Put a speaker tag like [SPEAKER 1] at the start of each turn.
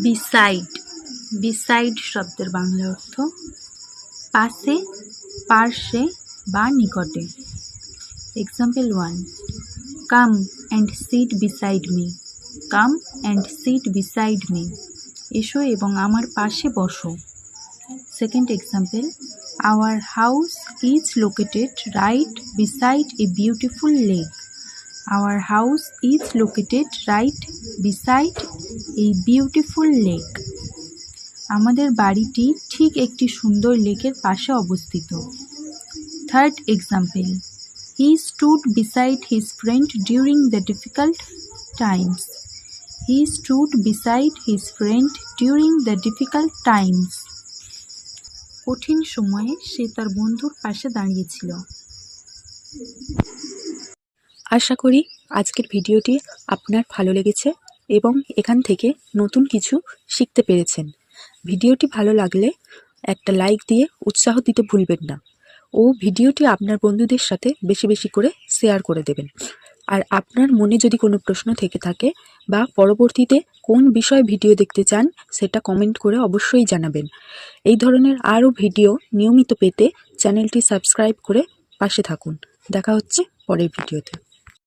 [SPEAKER 1] Beside beside শব্দের বাংলা অর্থ পাশে, পার্শ্বে বা নিকটে। Example 1, come and sit beside me. Come and sit beside me, এসো এবং আমার পাশে বসো। Second example, our house is located right beside a beautiful lake. Our house is located right beside a beautiful lake. আমাদের বাড়িটি ঠিক একটি সুন্দর লেকের পাশে অবস্থিত। Third example, he stood beside his friend during the difficult times. He stood beside his friend during the difficult times. কঠিন সময়ে সে তার বন্ধুর পাশে দাঁড়িয়েছিল।
[SPEAKER 2] আশা করি আজকের ভিডিওটি আপনার ভালো লেগেছে এবং এখান থেকে নতুন কিছু শিখতে পেরেছেন। ভিডিওটি ভালো লাগলে একটা লাইক দিয়ে উৎসাহ দিতে ভুলবেন না ও ভিডিওটি আপনার বন্ধুদের সাথে বেশি বেশি করে শেয়ার করে দেবেন। আর আপনার মনে যদি কোনো প্রশ্ন থেকে থাকে বা পরবর্তীতে কোন বিষয়ে ভিডিও দেখতে চান সেটা কমেন্ট করে অবশ্যই জানাবেন। এই ধরনের আরও ভিডিও নিয়মিত পেতে চ্যানেলটি সাবস্ক্রাইব করে পাশে থাকুন। দেখা হচ্ছে পরের ভিডিওতে।